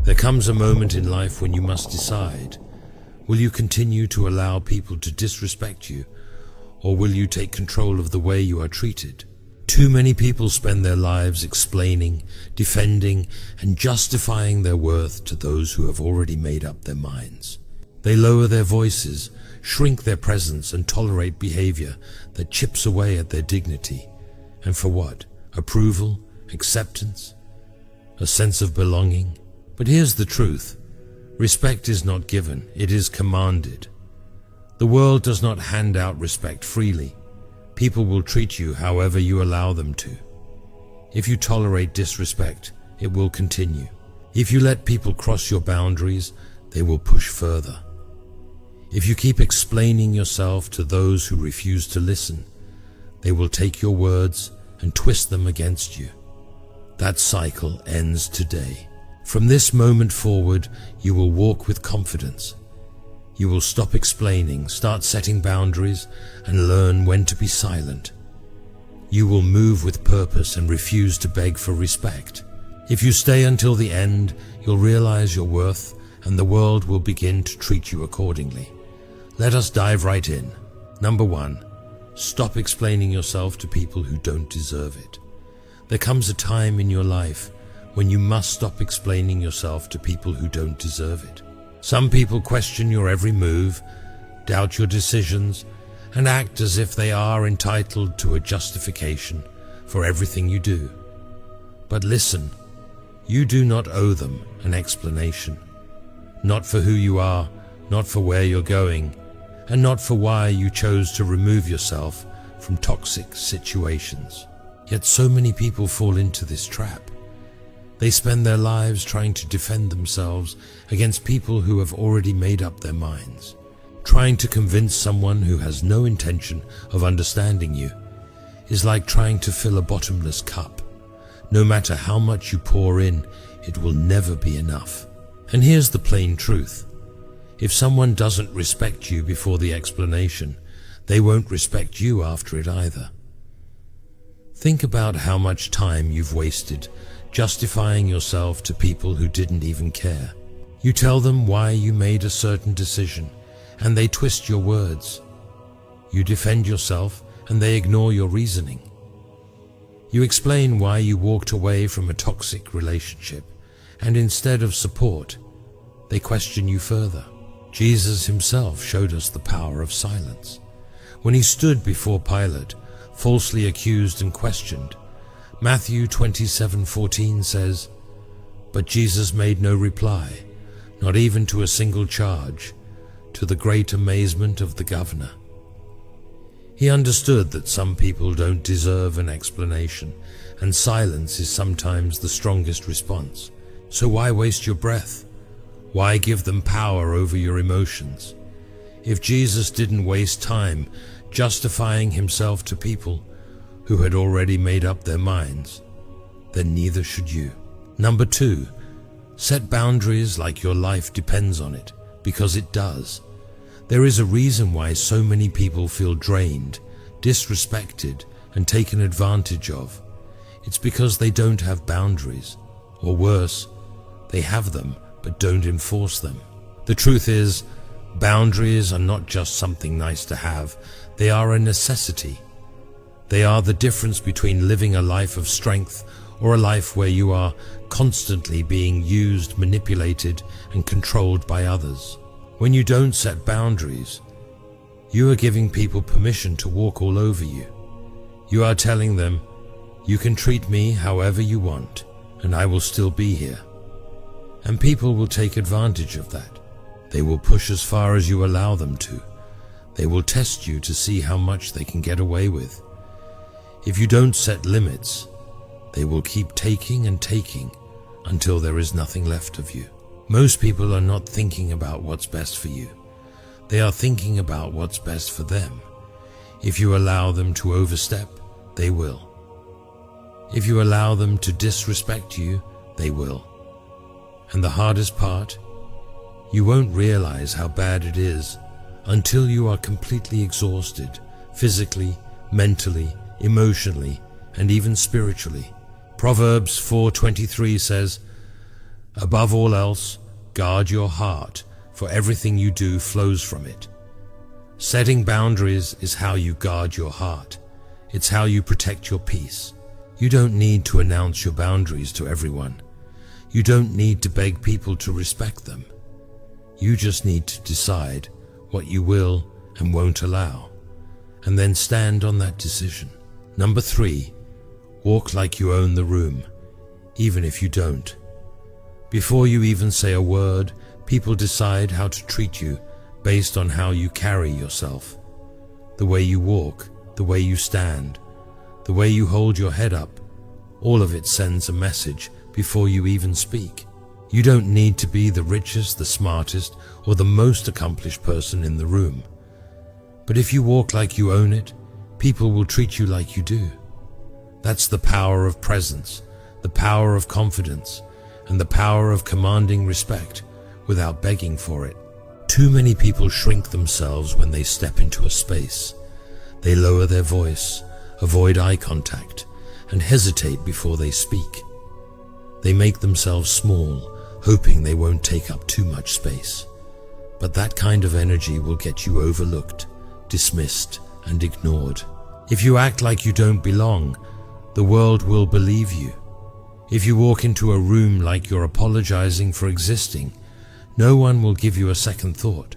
There comes a moment in life when you must decide. Will you continue to allow people to disrespect you, or will you take control of the way you are treated? Too many people spend their lives explaining, defending, and justifying their worth to those who have already made up their minds. They lower their voices, shrink their presence, and tolerate behavior that chips away at their dignity. And for what? Approval? Acceptance? A sense of belonging? But here's the truth. Respect is not given, it is commanded. The world does not hand out respect freely. People will treat you however you allow them to. If you tolerate disrespect, it will continue. If you let people cross your boundaries, they will push further. If you keep explaining yourself to those who refuse to listen, they will take your words and twist them against you. That cycle ends today. From this moment forward, you will walk with confidence. You will stop explaining, start setting boundaries, and learn when to be silent. You will move with purpose and refuse to beg for respect. If you stay until the end, you'll realize your worth, and the world will begin to treat you accordingly. Let us dive right in. Number 1, stop explaining yourself to people who don't deserve it. There comes a time in your life when you must stop explaining yourself to people who don't deserve it. Some people question your every move, doubt your decisions, and act as if they are entitled to a justification for everything you do. But listen, you do not owe them an explanation. Not for who you are, not for where you're going, and not for why you chose to remove yourself from toxic situations. Yet so many people fall into this trap. They spend their lives trying to defend themselves against people who have already made up their minds. Trying to convince someone who has no intention of understanding you is like trying to fill a bottomless cup. No matter how much you pour in, it will never be enough. And here's the plain truth. If someone doesn't respect you before the explanation, they won't respect you after it either. Think about how much time you've wasted justifying yourself to people who didn't even care. You tell them why you made a certain decision, and they twist your words. You defend yourself, and they ignore your reasoning. You explain why you walked away from a toxic relationship, and instead of support, they question you further. Jesus himself showed us the power of silence. When he stood before Pilate, falsely accused and questioned, Matthew 27:14 says, "But Jesus made no reply, not even to a single charge, to the great amazement of the governor." He understood that some people don't deserve an explanation, and silence is sometimes the strongest response. So why waste your breath? Why give them power over your emotions? If Jesus didn't waste time justifying himself to people who had already made up their minds, then neither should you. Number 2, set boundaries like your life depends on it, because it does. There is a reason why so many people feel drained, disrespected, and taken advantage of. It's because they don't have boundaries, or worse, they have them but don't enforce them. The truth is, boundaries are not just something nice to have, they are a necessity. They are the difference between living a life of strength or a life where you are constantly being used, manipulated, and controlled by others. When you don't set boundaries, you are giving people permission to walk all over you. You are telling them, you can treat me however you want, and I will still be here. And people will take advantage of that. They will push as far as you allow them to. They will test you to see how much they can get away with. If you don't set limits, they will keep taking and taking until there is nothing left of you. Most people are not thinking about what's best for you. They are thinking about what's best for them. If you allow them to overstep, they will. If you allow them to disrespect you, they will. And the hardest part, you won't realize how bad it is until you are completely exhausted, physically, mentally, emotionally, and even spiritually. Proverbs 4:23 says, Above all else, guard your heart, for everything you do flows from it. Setting boundaries is how you guard your heart. It's how you protect your peace. You don't need to announce your boundaries to everyone. You don't need to beg people to respect them. You just need to decide what you will and won't allow, and then stand on that decision. Number 3, walk like you own the room, even if you don't. Before you even say a word, people decide how to treat you based on how you carry yourself. The way you walk, the way you stand, the way you hold your head up, all of it sends a message before you even speak. You don't need to be the richest, the smartest, or the most accomplished person in the room. But if you walk like you own it, people will treat you like you do. That's the power of presence, the power of confidence, and the power of commanding respect without begging for it. Too many people shrink themselves when they step into a space. They lower their voice, avoid eye contact, and hesitate before they speak. They make themselves small, hoping they won't take up too much space. But that kind of energy will get you overlooked, dismissed, and ignored. If you act like you don't belong, the world will believe you. If you walk into a room like you're apologizing for existing, no one will give you a second thought.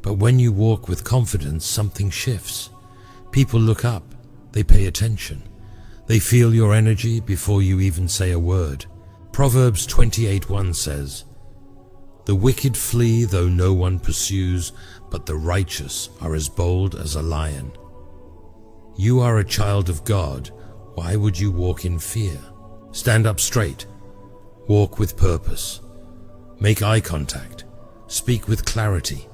But when you walk with confidence, something shifts. People look up, they pay attention. They feel your energy before you even say a word. Proverbs 28:1 says, "The wicked flee though no one pursues, but the righteous are as bold as a lion." You are a child of God. Why would you walk in fear? Stand up straight. Walk with purpose. Make eye contact. Speak with clarity.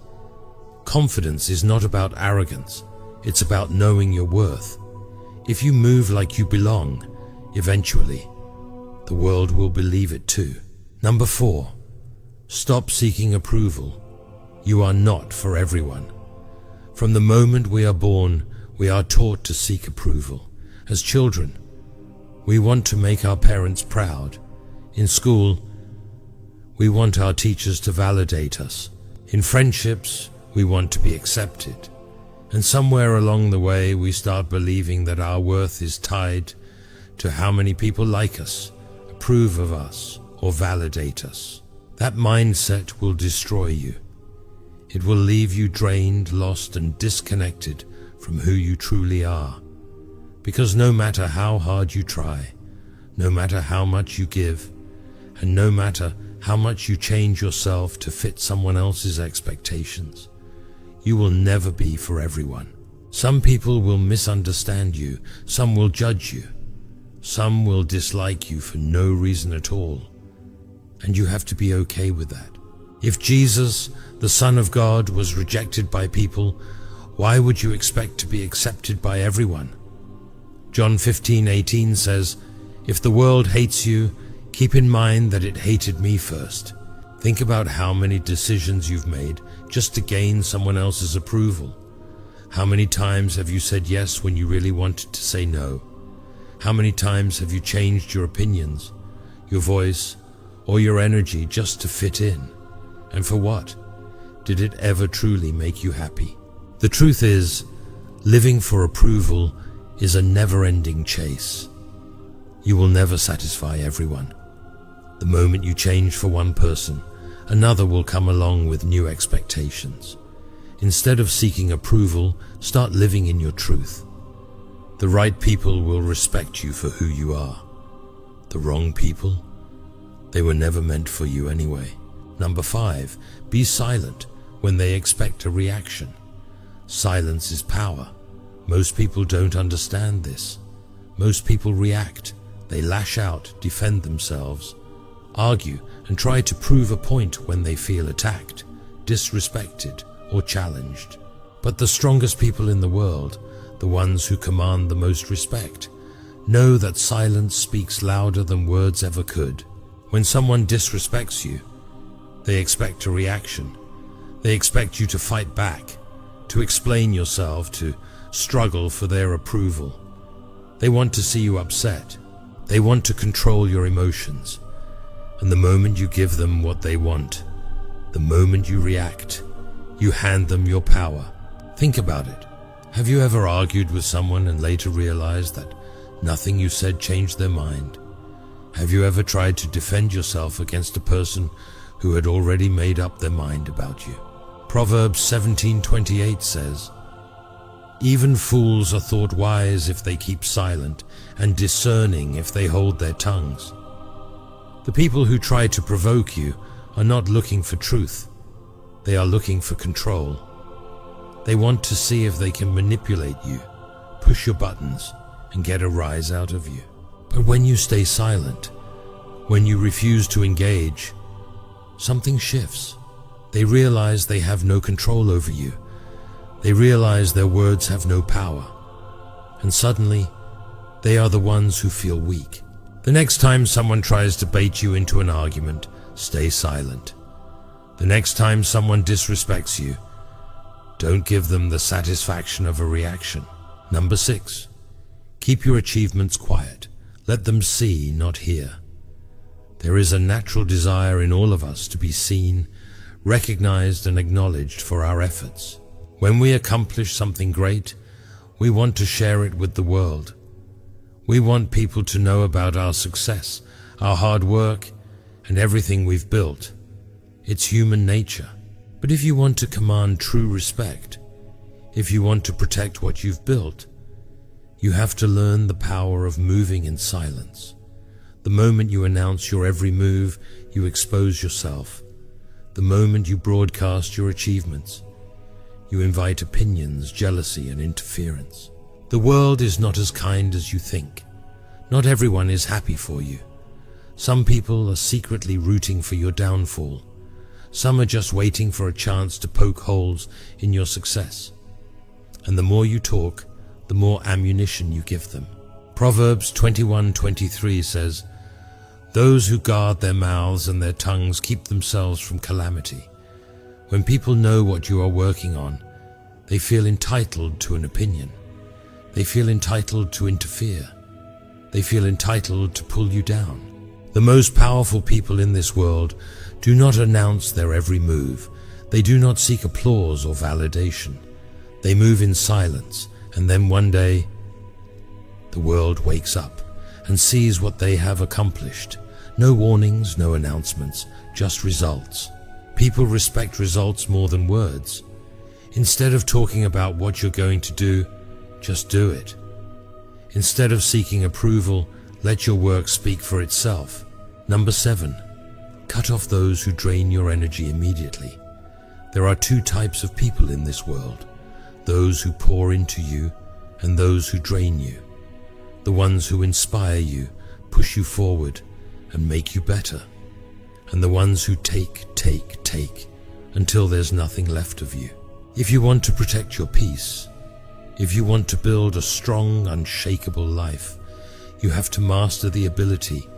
Confidence is not about arrogance. It's about knowing your worth. If you move like you belong, eventually, the world will believe it too. Number 4, stop seeking approval. You are not for everyone. From the moment we are born, we are taught to seek approval. As children, we want to make our parents proud. In school, we want our teachers to validate us. In friendships, we want to be accepted. And somewhere along the way, we start believing that our worth is tied to how many people like us, approve of us, or validate us. That mindset will destroy you. It will leave you drained, lost, and disconnected from who you truly are. Because no matter how hard you try, no matter how much you give, and no matter how much you change yourself to fit someone else's expectations, you will never be for everyone. Some people will misunderstand you, some will judge you, some will dislike you for no reason at all, and you have to be okay with that. If Jesus, the Son of God, was rejected by people, why would you expect to be accepted by everyone? John 15:18 says, "If the world hates you, keep in mind that it hated me first." Think about how many decisions you've made just to gain someone else's approval. How many times have you said yes when you really wanted to say no? How many times have you changed your opinions, your voice, or your energy just to fit in? And for what? Did it ever truly make you happy? The truth is, living for approval is a never-ending chase. You will never satisfy everyone. The moment you change for one person, another will come along with new expectations. Instead of seeking approval, start living in your truth. The right people will respect you for who you are. The wrong people, they were never meant for you anyway. Number 5, be silent when they expect a reaction. Silence is power. Most people don't understand this. Most people react. They lash out, defend themselves, argue, and try to prove a point when they feel attacked, disrespected, or challenged. But the strongest people in the world, the ones who command the most respect, know that silence speaks louder than words ever could. When someone disrespects you, they expect a reaction. They expect you to fight back, to explain yourself, to struggle for their approval. They want to see you upset. They want to control your emotions. And the moment you give them what they want, the moment you react, you hand them your power. Think about it. Have you ever argued with someone and later realized that nothing you said changed their mind? Have you ever tried to defend yourself against a person who had already made up their mind about you? Proverbs 17:28 says, "Even fools are thought wise if they keep silent, and discerning if they hold their tongues." The people who try to provoke you are not looking for truth. They are looking for control. They want to see if they can manipulate you, push your buttons, and get a rise out of you. But when you stay silent, when you refuse to engage, something shifts. They realize they have no control over you. They realize their words have no power. And suddenly, they are the ones who feel weak. The next time someone tries to bait you into an argument, stay silent. The next time someone disrespects you, don't give them the satisfaction of a reaction. Number 6, keep your achievements quiet. Let them see, not hear. There is a natural desire in all of us to be seen, recognized, and acknowledged for our efforts. When we accomplish something great, we want to share it with the world. We want people to know about our success, our hard work, and everything we've built. It's human nature. But if you want to command true respect, if you want to protect what you've built, you have to learn the power of moving in silence. The moment you announce your every move, you expose yourself. The moment you broadcast your achievements, you invite opinions, jealousy, and interference. The world is not as kind as you think. Not everyone is happy for you. Some people are secretly rooting for your downfall. Some are just waiting for a chance to poke holes in your success. And the more you talk, the more ammunition you give them. Proverbs 21:23 says, "Those who guard their mouths and their tongues keep themselves from calamity." When people know what you are working on, they feel entitled to an opinion. They feel entitled to interfere. They feel entitled to pull you down. The most powerful people in this world do not announce their every move. They do not seek applause or validation. They move in silence, and then one day, the world wakes up and sees what they have accomplished. No warnings, no announcements, just results. People respect results more than words. Instead of talking about what you're going to do, just do it. Instead of seeking approval, let your work speak for itself. Number 7, cut off those who drain your energy immediately. There are 2 types of people in this world: those who pour into you and those who drain you. The ones who inspire you, push you forward, and make you better. And the ones who take until there's nothing left of you. If you want to protect your peace, if you want to build a strong, unshakable life, you have to master the ability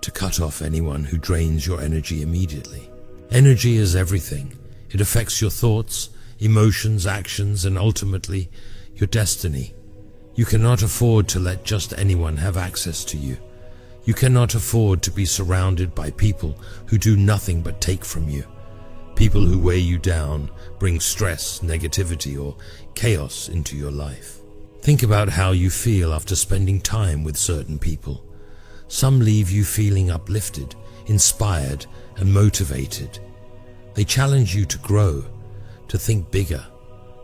to cut off anyone who drains your energy immediately. Energy is everything. It affects your thoughts, emotions, actions, and ultimately your destiny. You cannot afford to let just anyone have access to you. You cannot afford to be surrounded by people who do nothing but take from you. People who weigh you down, bring stress, negativity, or chaos into your life. Think about how you feel after spending time with certain people. Some leave you feeling uplifted, inspired, and motivated. They challenge you to grow, to think bigger,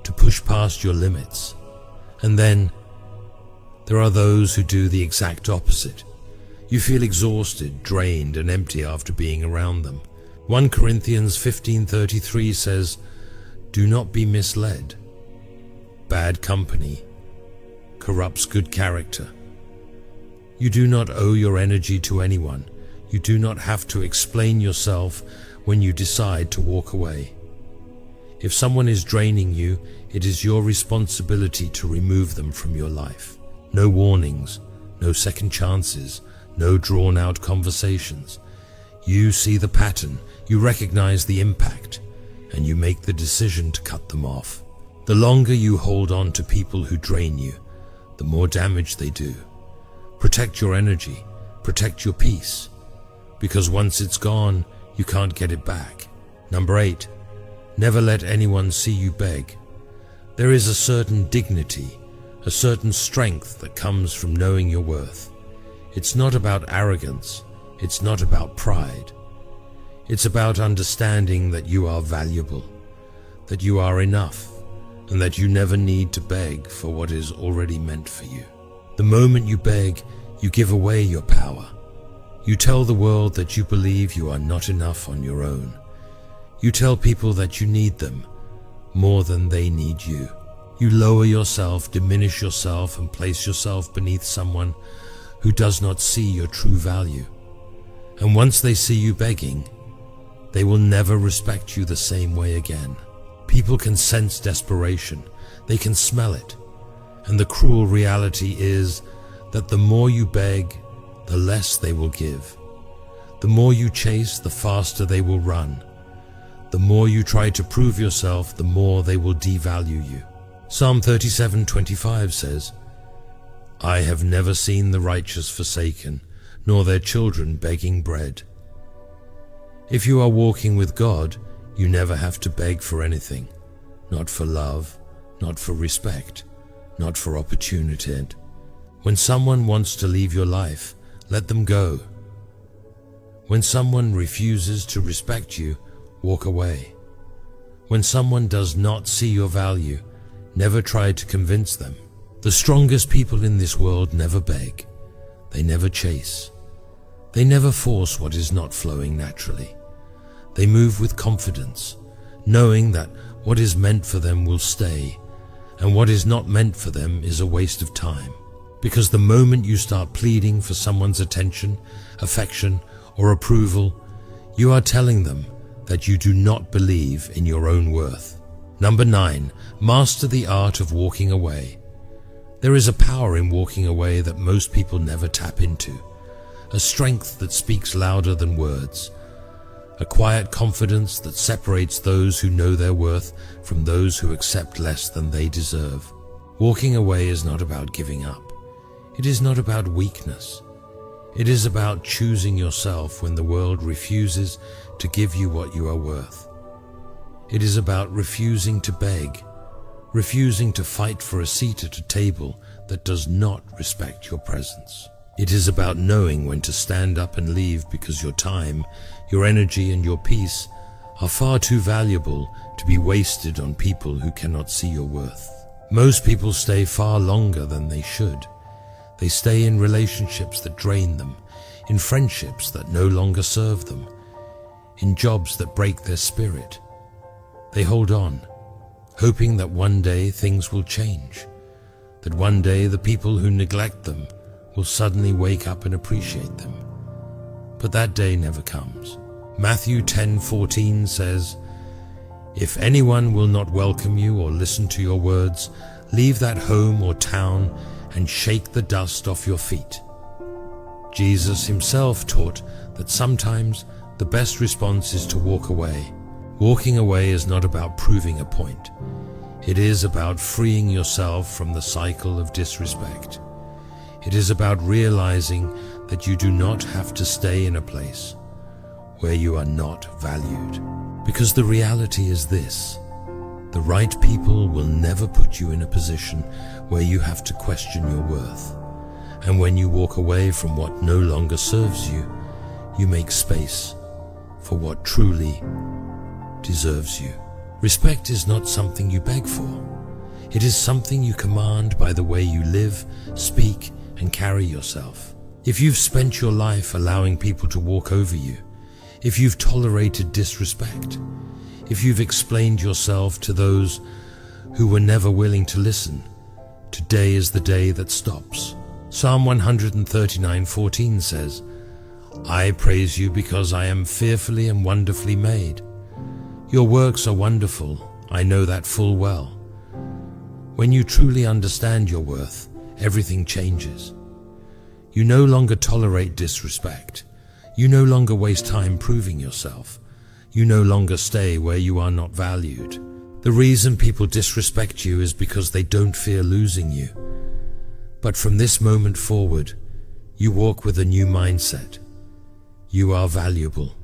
to push past your limits. And then, there are those who do the exact opposite. You feel exhausted, drained, and empty after being around them. 1 Corinthians 15:33 says, "Do not be misled. Bad company corrupts good character." You do not owe your energy to anyone. You do not have to explain yourself when you decide to walk away. If someone is draining you, it is your responsibility to remove them from your life. No warnings, no second chances, no drawn-out conversations. You see the pattern, you recognize the impact, and you make the decision to cut them off. The longer you hold on to people who drain you, the more damage they do. Protect your energy, protect your peace. because once it's gone, you can't get it back. Number 8, never let anyone see you beg. There is a certain dignity, a certain strength that comes from knowing your worth. It's not about arrogance, it's not about pride. It's about understanding that you are valuable, that you are enough, and that you never need to beg for what is already meant for you. The moment you beg, you give away your power. You tell the world that you believe you are not enough on your own. You tell people that you need them more than they need you. You lower yourself, diminish yourself, and place yourself beneath someone who does not see your true value. And once they see you begging, they will never respect you the same way again. People can sense desperation, they can smell it, and the cruel reality is that the more you beg, the less they will give. The more you chase, the faster they will run. The more you try to prove yourself, the more they will devalue you. Psalm 37:25 says, I have never seen the righteous forsaken, nor their children begging bread. If you are walking with God, you never have to beg for anything. Not for love, not for respect, not for opportunity. When someone wants to leave your life, let them go. When someone refuses to respect you, walk away. When someone does not see your value, never try to convince them. The strongest people in this world never beg. They never chase. They never force what is not flowing naturally. They move with confidence, knowing that what is meant for them will stay, and what is not meant for them is a waste of time. Because the moment you start pleading for someone's attention, affection, or approval, you are telling them that you do not believe in your own worth. Number 9, master the art of walking away. There is a power in walking away that most people never tap into, a strength that speaks louder than words, a quiet confidence that separates those who know their worth from those who accept less than they deserve. Walking away is not about giving up. It is not about weakness. It is about choosing yourself when the world refuses to give you what you are worth. It is about refusing to beg, refusing to fight for a seat at a table that does not respect your presence. It is about knowing when to stand up and leave because your time, your energy, and your peace are far too valuable to be wasted on people who cannot see your worth. Most people stay far longer than they should. They stay in relationships that drain them, in friendships that no longer serve them, in jobs that break their spirit. They hold on, hoping that one day things will change, that one day the people who neglect them will suddenly wake up and appreciate them. But that day never comes. Matthew 10:14 says, If anyone will not welcome you or listen to your words, leave that home or town and shake the dust off your feet. Jesus himself taught that sometimes the best response is to walk away. Walking away is not about proving a point. It is about freeing yourself from the cycle of disrespect. It is about realizing that you do not have to stay in a place where you are not valued. Because the reality is this: the right people will never put you in a position where you have to question your worth. And when you walk away from what no longer serves you, you make space for what truly deserves you. Respect is not something you beg for. It is something you command by the way you live, speak, and carry yourself. If you've spent your life allowing people to walk over you, if you've tolerated disrespect, if you've explained yourself to those who were never willing to listen, today is the day that stops. Psalm 139:14 says, I praise you because I am fearfully and wonderfully made. Your works are wonderful, I know that full well. When you truly understand your worth, everything changes. You no longer tolerate disrespect. You no longer waste time proving yourself. You no longer stay where you are not valued. The reason people disrespect you is because they don't fear losing you. But from this moment forward, you walk with a new mindset. You are valuable.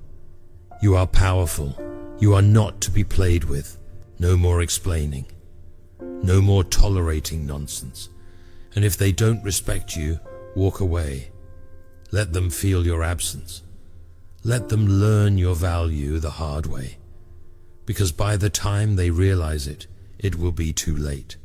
You are powerful. You are not to be played with. No more explaining. No more tolerating nonsense. And if they don't respect you, walk away. Let them feel your absence. Let them learn your value the hard way. Because by the time they realize it, it will be too late.